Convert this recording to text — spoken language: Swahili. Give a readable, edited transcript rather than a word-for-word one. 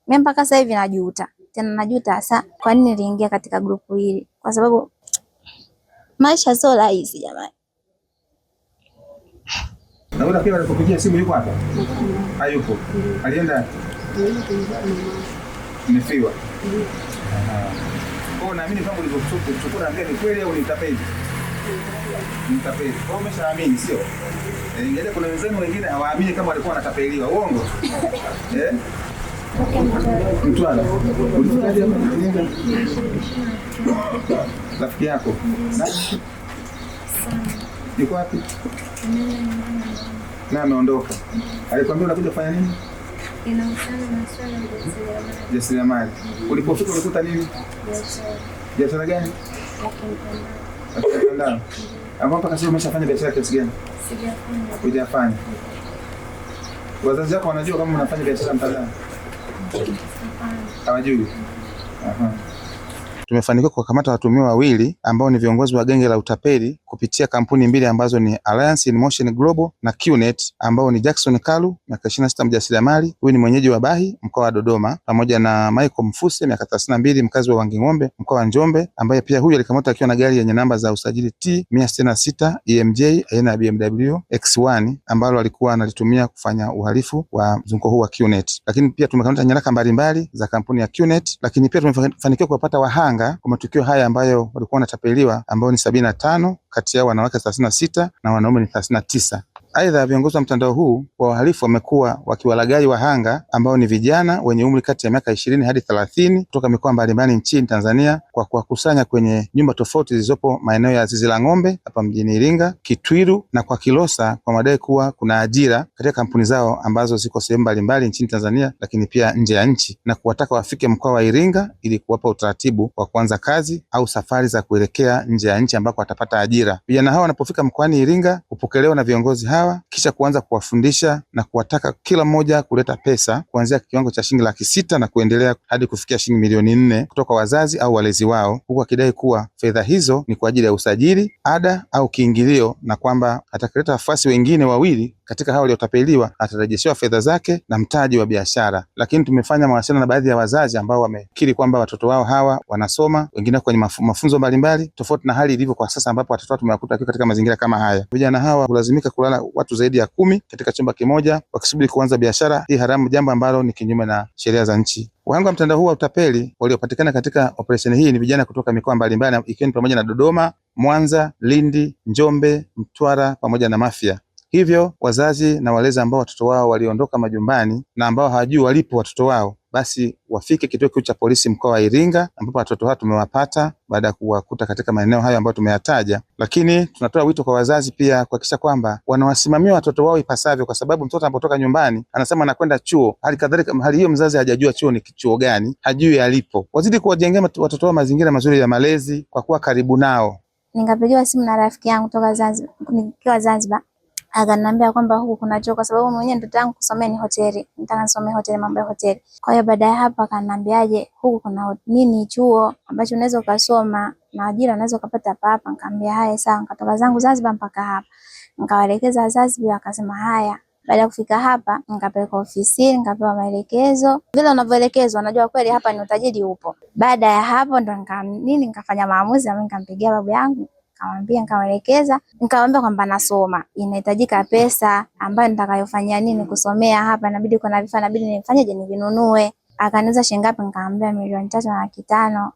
Mimi mpaka sasa hivi najuta. Tena najuta hasa kwa nini niliingia katika grupu hili. Kwa sababu maisha sio rahisi jamani. Na wewe kile alikupigia simu yuko hapa? Hayupo. Alienda? Nimefiwa. Kwa naamini kama ulivyochukua ndio ni kweli au ni tapeli? Ni tapeli. Kwa umeshaamini sio? Ingawa kuna wenzenu wengine hawaamini kama walikuwa wanatapeliwa. Uongo? Mtwala. Ulifikaje hapa? Rafiki yako? Yuko wapi? Na ameondoka. Alikwambia unakuja kufanya nini? Inahusiana na swala la ujasiriamali. Ulipofika ulikuta nini? Biashara gani? Mtandao. Hapo mpaka sasa umeshafanya biashara kiasi gani? Sijafanya. Hujafanya. Wazazi wako wanajua kama unafanya biashara mtandao? Hawajui. Aha. Tumefanikiwa kuwakamata watuhumiwa wawili ambao ni viongozi wa genge la utapeli kupitia kampuni mbili ambazo ni Alliance in Motion Global na QNet, ambao ni Jackson Kalu miaka 26 mjasiriamali, huyu ni mwenyeji wa Bahi mkoa wa Dodoma, pamoja na Michael Mfuse miaka 32 mkazi wa Wanging'ombe mkoa wa Njombe, ambaye pia huyu alikamatwa akiwa na gari yenye namba za usajili T166 EMJ aina ya BMW X1 ambalo alikuwa analitumia kufanya uhalifu wa mzunguko huu wa QNet. Lakini pia tumekamata nyaraka mbalimbali za kampuni ya QNet, lakini pia tumefanikiwa kuwapata wahanga kwa matukio haya ambayo walikuwa wanatapeliwa, ambao ni 75, kati yao wanawake 36 na wanaume ni 39. Aidha, viongozi wa mtandao huu wa wahalifu wamekuwa wakiwalaghai wahanga ambao ni vijana wenye umri kati ya miaka 20 hadi 30 kutoka mikoa mbalimbali nchini Tanzania kwa kuwakusanya kwenye nyumba tofauti zilizopo maeneo ya Zizi la Ng'ombe hapa mjini Iringa, Kitwiru na kwa Kilosa, kwa madai kuwa kuna ajira katika kampuni zao ambazo ziko sehemu mbalimbali nchini Tanzania lakini pia nje ya nchi, na kuwataka wafike mkoa wa Iringa ili kuwapa utaratibu wa kuanza kazi au safari za kuelekea nje ya nchi ambako watapata ajira. Vijana hao wanapofika mkoani Iringa hupokelewa na viongozi hawa kisha kuanza kuwafundisha na kuwataka kila mmoja kuleta pesa kuanzia kiwango cha shilingi 600,000 na kuendelea hadi kufikia shilingi milioni 4 kutoka wazazi au walezi wao, huku akidai kuwa fedha hizo ni kwa ajili ya usajili, ada au kiingilio, na kwamba atakileta wafuasi wengine wawili katika hao waliotapeliwa atarejeshewa fedha zake na mtaji wa biashara. Lakini tumefanya mawasiliano na baadhi ya wazazi ambao wamekiri kwamba watoto wao hawa wanasoma, wengine kwenye mafunzo mbalimbali, tofauti na hali ilivyo kwa sasa ambapo watoto wao tumewakuta katika mazingira kama haya. Vijana hawa hulazimika kulala watu zaidi ya 10 katika chumba kimoja wakisubiri kuanza biashara hii haramu, jambo ambalo ni kinyume na sheria za nchi. Wahanga wa mtandao huu wa utapeli waliopatikana katika operesheni hii ni vijana kutoka mikoa mbalimbali ikiwa ni pamoja na Dodoma, Mwanza, Lindi, Njombe, Mtwara pamoja na Mafia. Hivyo wazazi na walezi ambao watoto wao waliondoka majumbani na ambao hawajui walipo watoto wao, basi wafike kituo kikuu cha polisi mkoa wa Iringa ambapo watoto hao tumewapata baada ya kuwakuta katika maeneo hayo ambayo tumeyataja. Lakini tunatoa wito kwa wazazi pia kuhakikisha kwamba wanawasimamia watoto wao ipasavyo, kwa sababu mtoto anapotoka nyumbani anasema anakwenda chuo, hali kadhalika hali hiyo mzazi hajajua chuo ni chuo gani, hajui alipo. Wazidi kuwajengea watoto wao mazingira mazuri ya malezi kwa kuwa karibu nao. Nikapigiwa simu na rafiki yangu kutoka Zanzibar, nikiwa Zanzibar. Akaniambia kwamba huku kuna chuo, kwa sababu mwenyewe ndoto yangu kusomea ni hoteli. Nataka nisomee hoteli, mambo ya hoteli. Kwa hiyo baada ya hapo akaniambiaje huku kuna nini chuo ambacho unaweza ukasoma na ajira unaweza ukapata hapa. Nikamwambia haya sawa, nikatoka zangu Zanzibar mpaka hapa. Nikawaelekeza Zanzibar, akasema haya. Baada ya kufika hapa nikapeleka ofisini, nikapewa maelekezo. Vile unavyoelekezwa unajua kweli hapa ni utajiri upo. Baada ya hapo ndo nikafanya maamuzi, na mimi nikampigia babu yangu. Nikamwelekeza, nikamwambia kwamba nasoma, inahitajika pesa ambayo nitakayofanyia nini kusomea hapa, inabidi kuna vifaa inabidi nifanyeje nivinunue. Akaniuliza shilingi ngapi, nikamwambia 3,500,000.